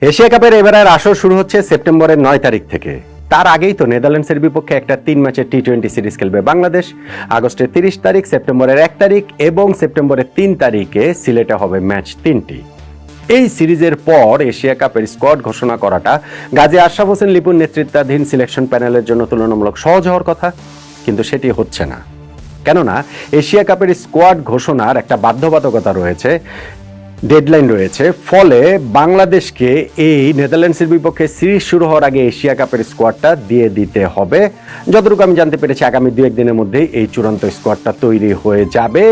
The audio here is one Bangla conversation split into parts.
এশিয়া কাপের এবারের আসর শুরু হচ্ছে সেপ্টেম্বরের 9 তারিখ থেকে। তার আগেই তো নেদারল্যান্ডসের বিপক্ষে একটা 3 ম্যাচের টি-20 সিরিজ খেলবে বাংলাদেশ। আগস্টের 30 তারিখ, সেপ্টেম্বরের 1 তারিখ এবং সেপ্টেম্বরের 3 তারিখে সিলেটে হবে ম্যাচ 3টি। এই সিরিজের পর এশিয়া কাপের স্কোয়াড ঘোষণা করাটা গাজী আশরাফ হোসেন লিপুর নেতৃত্বাধীন সিলেকশন প্যানেলের জন্য তুলনামূলক সহজ হওয়ার কথা, কিন্তু সেটি হচ্ছে না। কেননা এশিয়া কাপের স্কোয়াড ঘোষণার একটা বাধ্যবাধকতা রয়েছে, ডেডলাইন রয়েছে। ফলে বাংলাদেশকে এই নেদারল্যান্ডসের বিপক্ষে সিরিজ শুরু হওয়ার আগে এশিয়া কাপের স্কোয়াডটা দিয়ে দিতে হবে। যতটুকু আমি জানতে পেরেছি আগামী 2-1 দিনের মধ্যেই এই চূড়ান্ত স্কোয়াডটা তৈরি হয়ে যাবে,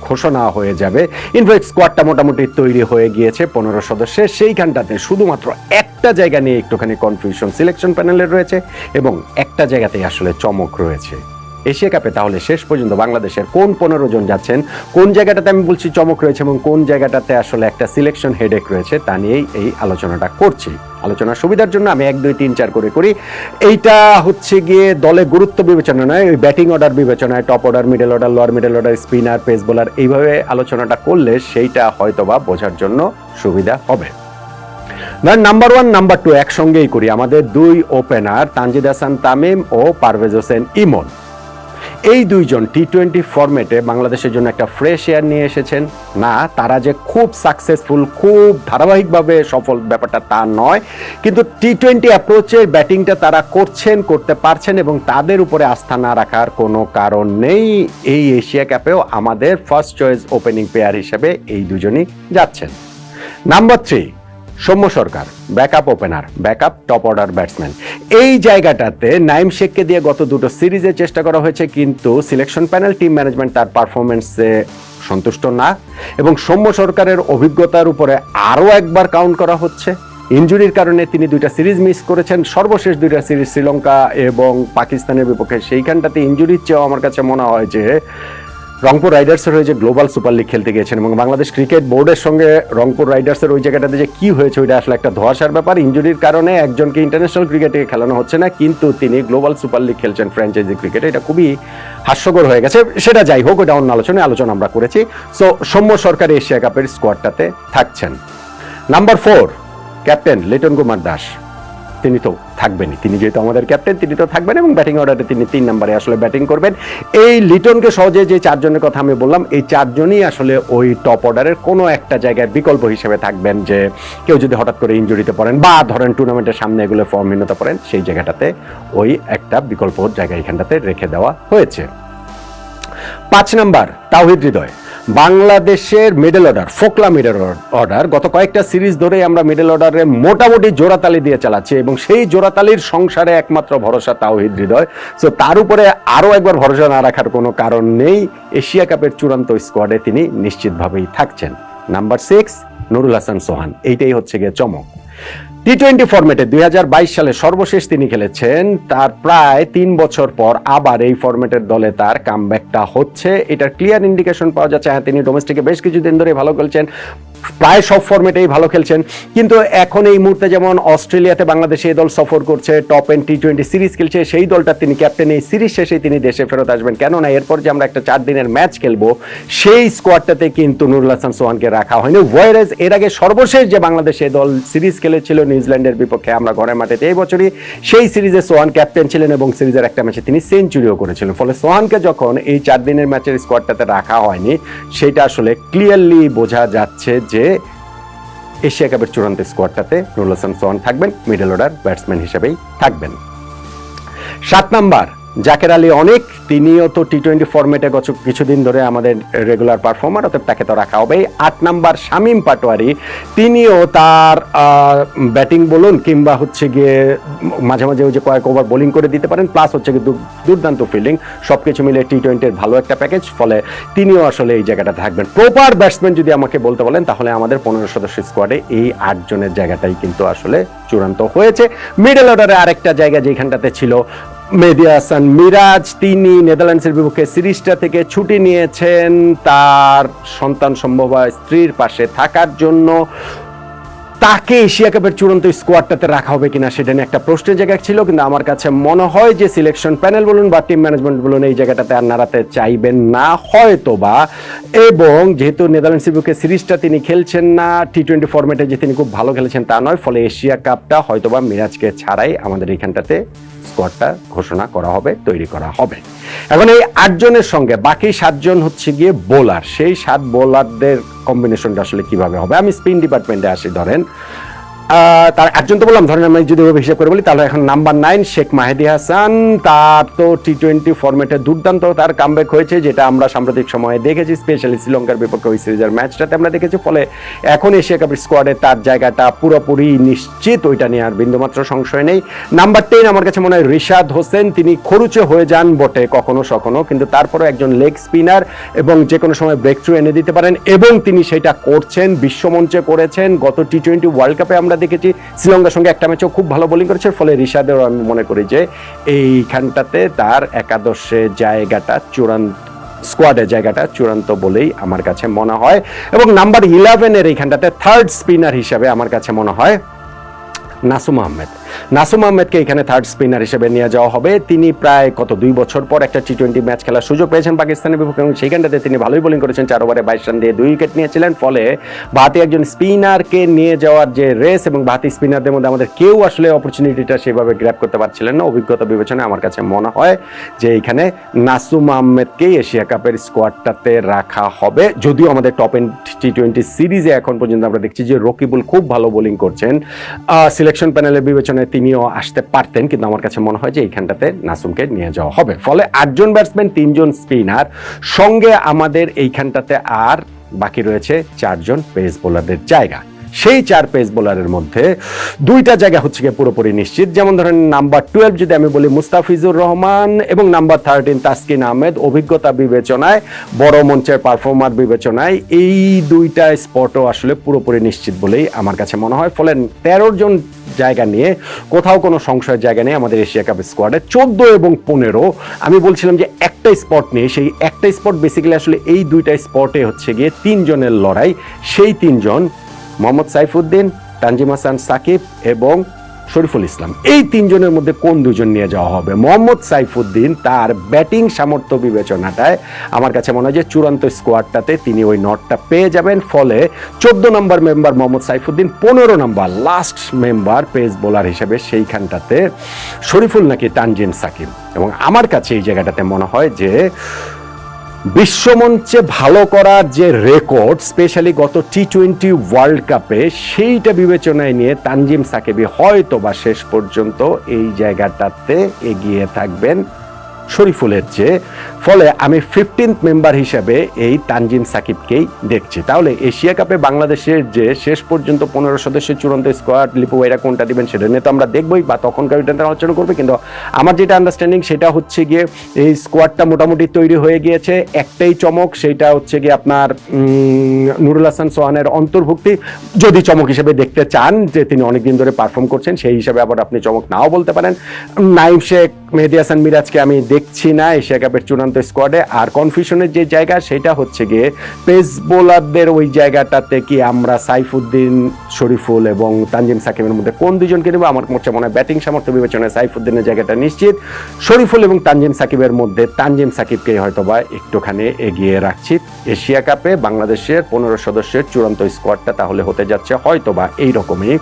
ঘোষণা হয়ে যাবে। ইনফ্যাক্ট স্কোয়াডটা মোটামুটি তৈরি হয়ে গিয়েছে 15 সদস্যের। সেইখানটাতে শুধুমাত্র একটা জায়গা নিয়ে একটুখানি কনফিউশন সিলেকশন প্যানেলের রয়েছে এবং একটা জায়গাতেই আসলে চমক রয়েছে। এশিয়া কাপে তাহলে শেষ পর্যন্ত বাংলাদেশের কোন 15 জন যাচ্ছেন, কোন জায়গাটাতে আমি বলছি চমক রয়েছে এবং কোন জায়গাটাতে আসলে একটা সিলেকশন হেডেক রয়েছে, তা নিয়েই এই আলোচনাটা করছি। আলোচনার সুবিধার জন্য আমি 1, 2, 3, 4 করে করি। এইটা হচ্ছে গিয়ে দলে গুরুত্ব বিবেচনা নয়, ওই ব্যাটিং অর্ডার বিবেচনায় top order, middle order, lower middle order, spinner, pace bowler, এইভাবে আলোচনাটা করলে সেইটা হয়তোবা বোঝার জন্য সুবিধা হবে। নাম্বার 1, নাম্বার 2 একসঙ্গেই করি। আমাদের 2 ওপেনার তানজিদ হাসান তামিম ও পারভেজ হোসেন ইমন, এই দুইজন টি-20 ফরম্যাটে বাংলাদেশের জন্য একটা ফ্রেশ এয়ার নিয়ে এসেছেন। না তারা যে খুব সাকসেসফুল, খুব ধারাবাহিকভাবে সফল, ব্যাপারটা তা নয়, কিন্তু টি-20 অ্যাপ্রোচের ব্যাটিংটা তারা করতে পারছেন এবং তাদের উপরে আস্থা না রাখার কোনো কারণ নেই। এই এশিয়া কাপেও আমাদের ফার্স্ট চয়েস ওপেনিং পেয়ার হিসেবে এই দুজনই যাচ্ছেন। Number 3 Soumya Sarkar, backup opener, backup top order batsman. এই জায়গাটাতে নাইম শেখকে দিয়ে গত 2টো সিরিজে চেষ্টা করা হয়েছে, কিন্তু সিলেকশন প্যানেল, টিম ম্যানেজমেন্ট তার পারফরমেন্সে সন্তুষ্ট না এবং সৌম্য সরকারের অভিজ্ঞতার উপরে আরও একবার কাউন্ট করা হচ্ছে। ইনজুরির কারণে তিনি 2টা সিরিজ মিস করেছেন, সর্বশেষ 2টা সিরিজ শ্রীলঙ্কা এবং পাকিস্তানের বিপক্ষে। সেইখানটাতে ইনজুরির চেয়েও আমার কাছে মনে হয় যে রংপুর রাইডার্সের হয়ে যে গ্লোবাল সুপার লিগ খেলতে গিয়েছেন এবং বাংলাদেশ ক্রিকেট বোর্ডের সঙ্গে রংপুর রাইডার্সের ওই জায়গাটাতে যে কি হয়েছে ওইটা আসলে একটা ধোঁয়াশার ব্যাপার। ইনজুরির কারণে একজনকে ইন্টারন্যাশনাল ক্রিকেটে খেলানো হচ্ছে না, কিন্তু তিনি গ্লোবাল সুপার লিগ খেলছেন ফ্র্যাঞ্চাইজি ক্রিকেটে। এটা খুবই হাস্যকর হয়ে গেছে। সেটা যাই হোক, ওটা অন্য আলোচনা আমরা করেছি। সো সৌম্য সরকার এশিয়া কাপের স্কোয়াডটাতে থাকছেন। নাম্বার 4 ক্যাপ্টেন লিটন কুমার দাস, তিনি তো থাকবেনই। তিনি যেহেতু আমাদের ক্যাপ্টেন, তিনি তো থাকবেন এবং ব্যাটিং অর্ডারে তিনি 3 নম্বরে আসলে ব্যাটিং করবেন। এই লিটনকে সহজে যে 4 জনের কথা আমি বললাম, এই 4 জনই আসলে ওই টপ অর্ডারের কোনো একটা জায়গায় বিকল্প হিসেবে থাকবেন। যে কেউ যদি হঠাৎ করে ইনজুরিতে পড়েন বা ধরেন টুর্নামেন্টের সামনে এগুলো ফর্মহীনতা পড়েন, সেই জায়গাটাতে ওই একটা বিকল্প জায়গা এখানটাতে রেখে দেওয়া হয়েছে। 5 নাম্বার তাওহিদ হৃদয়, বাংলাদেশের মিডল অর্ডার, ফোকলা মিডল অর্ডার। গত কয়েকটা সিরিজ ধরে আমরা মিডল অর্ডারে মোটামুটি জোড়াতালি দিয়ে চালাচ্ছি এবং সেই জোড়াতালির সংসারে একমাত্র ভরসা তাওহিদ হৃদয়। সো তার উপরে আরও একবার ভরসা না রাখার কোনো কারণ নেই। এশিয়া কাপের চূড়ান্ত স্কোয়াডে তিনি নিশ্চিতভাবেই থাকছেন। নাম্বার 6 নুরুল হাসান সোহান, এইটাই হচ্ছে গিয়ে চমক। টি-20 ফরম্যাটে 2022 সালে সর্বশেষ তিনি খেলেছেন, তার প্রায় 3 বছর পর আবার এই ফরম্যাটের দলে তার কামব্যাকটা হচ্ছে। এটার ক্লিয়ার ইন্ডিকেশন পাওয়া যাচ্ছে। হ্যাঁ, তিনি ডোমেস্টিকে বেশ কিছুদিন ধরে ভালো খেলছেন, প্রায় সব ফরম্যাটেই ভালো খেলছেন, কিন্তু এখন এই মুহূর্তে যেমন অস্ট্রেলিয়াতে বাংলাদেশে এই দল সফর করছে, টপ এন্ড টি-20 সিরিজ খেলছে, সেই দলটা তিনি ক্যাপ্টেন। এই সিরিজ শেষে তিনি দেশে ফেরত আসবেন, কেননা এরপর যে আমরা একটা 4 দিনের ম্যাচ খেলবো সেই স্কোয়াডটাতে কিন্তু নুরুল হাসান সোহানকে রাখা হয়নি। ওয়ারেজ এর আগে সর্বশেষ যে বাংলাদেশে দল সিরিজ খেলেছিল নিউজিল্যান্ডের বিপক্ষে আমরা ঘরের মাঠেতে, এই বছরই সেই সিরিজে সোহান ক্যাপ্টেন ছিলেন এবং সিরিজের একটা ম্যাচে তিনি সেঞ্চুরিও করেছিলেন। ফলে সোহানকে যখন এই 4 দিনের ম্যাচের স্কোয়াডটাতে রাখা হয়নি, সেটা আসলে ক্লিয়ারলি বোঝা যাচ্ছে যে এশিয়া কাপের চূড়ান্ত স্কোয়াডটাতে নুরুল হাসান সোহান থাকবেন, মিডল অর্ডার ব্যাটসম্যান হিসেবেই থাকবেন। 7 নাম্বার জাকের আলী অনেক, তিনিও তো টি-20 ফরম্যাটে গত কিছুদিন ধরে আমাদের রেগুলার পারফর্মার, অতএব তাকে তো রাখা হবে। 8 নাম্বার শামীম পাটোয়ারি, তিনিও তার ব্যাটিং বলুন কিংবা হচ্ছে গিয়ে মাঝে মাঝে ওই যে কয়েক ওভার বোলিং করে দিতে পারেন, প্লাস হচ্ছে গিয়ে দুর্দান্ত ফিল্ডিং, সবকিছু মিলে টি-20-র ভালো একটা প্যাকেজ। ফলে তিনিও আসলে এই জায়গাটা থাকবেন। প্রপার ব্যাটসম্যান যদি আমাকে বলতে বলেন, তাহলে আমাদের 15 সদস্য স্কোয়াডে এই 8 জনের জায়গাটাই কিন্তু আসলে চূড়ান্ত হয়েছে। মিডল অর্ডারে আরেকটা জায়গা যেখানটাতে ছিল মেহেদী হাসান মিরাজ, তিনি নেদারল্যান্ডসের বিপক্ষে সিরিজটা থেকে ছুটি নিয়েছেন তার সন্তান সম্ভবা স্ত্রীর পাশে থাকার জন্য। তাকে এশিয়া কাপের চূড়ান্ত স্কোয়াডটাতে রাখা হবে কিনা সেটা নিয়ে একটা প্রশ্নের জায়গা ছিল, কিন্তু আমার কাছে মনে হয় যে সিলেকশন প্যানেল বলুন বা টিম ম্যানেজমেন্ট বলুন এই জায়গাটাতে আর নাড়াতে চাইবেন না হয়তোবা। এবং যেহেতু নেদারল্যান্ডসের বিপক্ষে সিরিজটা তিনি খেলছেন না, টি-20 ফরম্যাটে যে তিনি খুব ভালো খেলেছেন তা নয়, ফলে এশিয়া কাপটা হয়তোবা মিরাজকে ছাড়াই আমাদের এইখানটাতে স্কোয়াডটা ঘোষণা করা হবে, তৈরি করা হবে। এখন এই 8 জনের সঙ্গে বাকি 7 জন হচ্ছে গিয়ে বোলার, সেই 7 বোলারদের কম্বিনেশনটা আসলে কিভাবে হবে। আমি স্পিন ডিপার্টমেন্টে আসি। ধরেন তার 8 জন তো বললাম, ধরেন আমি যদি হিসাব করে বলি তাহলে এখন নাম্বার 9 শেখ মাহেদী হাসান। তার তো টি-20 ফরম্যাটে দুর্দান্ত তার কামব্যাক হয়েছে, যেটা আমরা সাম্প্রতিক সময়ে দেখেছি, স্পেশালি শ্রীলঙ্কার বিপক্ষে ওই সিরিজের ম্যাচটাতে আমরা দেখেছি। ফলে এখন এশিয়া কাপের স্কোয়াডে তার জায়গাটা পুরোপুরি নিশ্চিত, ওইটা নিয়ে আর বিন্দুমাত্র সংশয় নেই। নাম্বার 10 আমার কাছে মনে হয় রিশাদ হোসেন। তিনি খরুচে হয়ে যান বটে কখনো সখনো, কিন্তু তারপরে একজন লেগ স্পিনার এবং যে কোনো সময় ব্রেক থ্রু এনে দিতে পারেন, এবং তিনি সেটা করছেন, বিশ্বমঞ্চে করেছেন। গত টি-20 ওয়ার্ল্ড কাপে আমরা দেখেছি শ্রীলঙ্কার সঙ্গে একটা ম্যাচেও খুব ভালো বোলিং করেছে। ফলে রিশাদেরও আমি মনে করি যে এইখানটাতে তার একাদশে জায়গাটা চূড়ান্ত, স্কোয়াডের জায়গাটা চূড়ান্ত বলেই আমার কাছে মনে হয়। এবং নাম্বার 11 এইখানটাতে থার্ড স্পিনার হিসেবে আমার কাছে মনে হয় নাসুম আহমেদ। নাসুম আহমেদকে এখানে থার্ড স্পিনার হিসেবে নিয়ে যাওয়া হবে। তিনি প্রায় 2 বছর পর একটা টি-20 ম্যাচ খেলার সুযোগ পেয়েছেন পাকিস্তানের বিপক্ষে, এবং সেইখানটাতে তিনি ভালোই বোলিং করেছেন, 4 ওভারে 22 রান দিয়ে 2 উইকেট নিয়েছিলেন। ফলে বাতি একজন স্পিনারকে নিয়ে যাওয়ার যে রেস, এবং বাতি স্পিনারদের মধ্যে আমাদের কেউ আসলে অপরচুনিটিটা সেভাবে গ্র্যাব করতে পারছিলেন না। অভিজ্ঞতা বিবেচনায় আমার কাছে মনে হয় যে এইখানে নাসুম আহমেদকেই এশিয়া কাপের স্কোয়াডটাতে রাখা হবে। যদিও আমাদের টপ এন্ড টি-20 সিরিজে এখন পর্যন্ত আমরা দেখছি যে রকিবুল খুব ভালো বোলিং করছেন, সিলেকশন প্যানেলের বিবেচনায় তিনিও আসতে পারতেন, কিন্তু আমার কাছে মনে হয় যে এইখানটাতে নাসুমকে নিয়ে যাওয়া হবে। ফলে 8 জন ব্যাটসম্যান, 3 জন স্পিনার, সঙ্গে আমাদের এইখানটাতে আর বাকি রয়েছে 4 জন পেস বোলারদের জায়গা। সেই 4 পেস বোলারের মধ্যে 2টা জায়গা হচ্ছে গিয়ে পুরোপুরি নিশ্চিত। যেমন ধরেন নাম্বার 12 যদি আমি বলি মুস্তাফিজুর রহমান, এবং নাম্বার 13 তাসকিন আহমেদ। অভিজ্ঞতা বিবেচনায়, বড় মঞ্চের পারফর্মার বিবেচনায় এই 2টা স্পটও আসলে পুরোপুরি নিশ্চিত বলেই আমার কাছে মনে হয়। ফলে 13 জন জায়গা নিয়ে কোথাও কোনো সংশয়ের জায়গা নেই আমাদের এশিয়া কাপ স্কোয়াডে। 14 এবং 15 আমি বলছিলাম যে একটা স্পট নেই, সেই একটা স্পট বেসিক্যালি আসলে এই 2টা স্পটে হচ্ছে গিয়ে 3 জনের লড়াই। সেই 3 জন মোহাম্মদ সাইফুদ্দিন, তানজিম হাসান সাকিব এবং শরীফুল ইসলাম। এই 3 জনের মধ্যে কোন 2 জন নিয়ে যাওয়া হবে? মোহাম্মদ সাইফুদ্দিন তার ব্যাটিং সামর্থ্য বিবেচনাটায় আমার কাছে মনে হয় যে চূড়ান্ত স্কোয়াডটাতে তিনি ওই নটটা পেয়ে যাবেন। ফলে 14 নম্বর মেম্বার মোহাম্মদ সাইফুদ্দিন, 15 নম্বর লাস্ট মেম্বার পেস বোলার হিসেবে সেইখানটাতে শরীফুল নাকি তানজিম সাকিব। এবং আমার কাছে এই জায়গাটাতে মনে হয় যে বিশ্বমঞ্চে ভালো করার যে রেকর্ড, স্পেশালি গত টি-20 ওয়ার্ল্ড কাপে, সেইটা বিবেচনায় নিয়ে তানজিম সাকিবই হয়তো বা শেষ পর্যন্ত এই জায়গাটাতে এগিয়ে থাকবেন শরীফুলের চেয়ে। ফলে আমি 15th মেম্বার হিসেবে এই তানজিম সাকিবকেই দেখছি। তাহলে এশিয়া কাপে বাংলাদেশের যে শেষ পর্যন্ত 15 সদস্যের চূড়ান্ত স্কোয়াড, লিপু ভাইরা কোনটা দিবেন সেটা নিয়ে তো আমরা দেখবই, বা তখনকার ওইটা আলোচনা করবে। কিন্তু আমার যেটা আন্ডারস্ট্যান্ডিং সেটা হচ্ছে গিয়ে এই স্কোয়াডটা মোটামুটি তৈরি হয়ে গিয়েছে। একটাই চমক, সেইটা হচ্ছে গিয়ে আপনার নুরুল হাসান সোহানের অন্তর্ভুক্তি। যদি চমক হিসেবে দেখতে চান যে তিনি অনেকদিন ধরে পারফর্ম করছেন, সেই হিসাবে আবার আপনি চমক নাও বলতে পারেন। নাইম শেখ, মেহেদী হাসান মিরাজকে আমি দেখছি না এশিয়া কাপের চূড়ান্ত স্কোয়াডে। আর কনফিউশনের যে জায়গা সেটা হচ্ছে গিয়ে পেস বোলারদের ওই জায়গাটাতে কি আমরা সাইফুদ্দিন, শরীফুল এবং তানজিম সাকিবের মধ্যে কোন 2 জনকে নেব? আমার মনে হয় ব্যাটিং সামর্থ্য বিবেচনায় সাইফুদ্দিনের জায়গাটা নিশ্চিত। শরীফুল এবং তানজিম সাকিবের মধ্যে তানজিম সাকিবকে হয়তোবা একটুখানি এগিয়ে রাখছি। এশিয়া কাপে বাংলাদেশের 15 সদস্যের চূড়ান্ত স্কোয়াডটা তাহলে হতে যাচ্ছে হয়তোবা এইরকমই: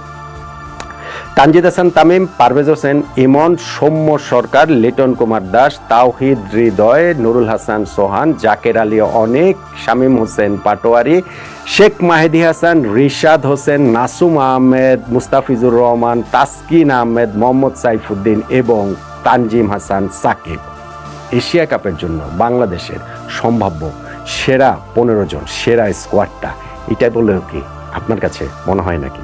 তানজিদ হাসান তামিম, পারভেজ হোসেন ইমন, সৌম্য সরকার, লিটন কুমার দাস, তাওহিদ হৃদয়, নুরুল হাসান সোহান, জাকের আলী অনেক, শামীম হোসেন পাটোয়ারি, শেখ মাহেদী হাসান, রিশাদ হোসেন, নাসুম আহমেদ, মুস্তাফিজুর রহমান, তাসকিন আহমেদ, মোহাম্মদ সাইফুদ্দিন এবং তানজিম হাসান সাকিব। এশিয়া কাপের জন্য বাংলাদেশের সম্ভাব্য সেরা 15 জন, সেরা স্কোয়াডটা, এটাই বললেও কি আপনার কাছে মনে হয় নাকি?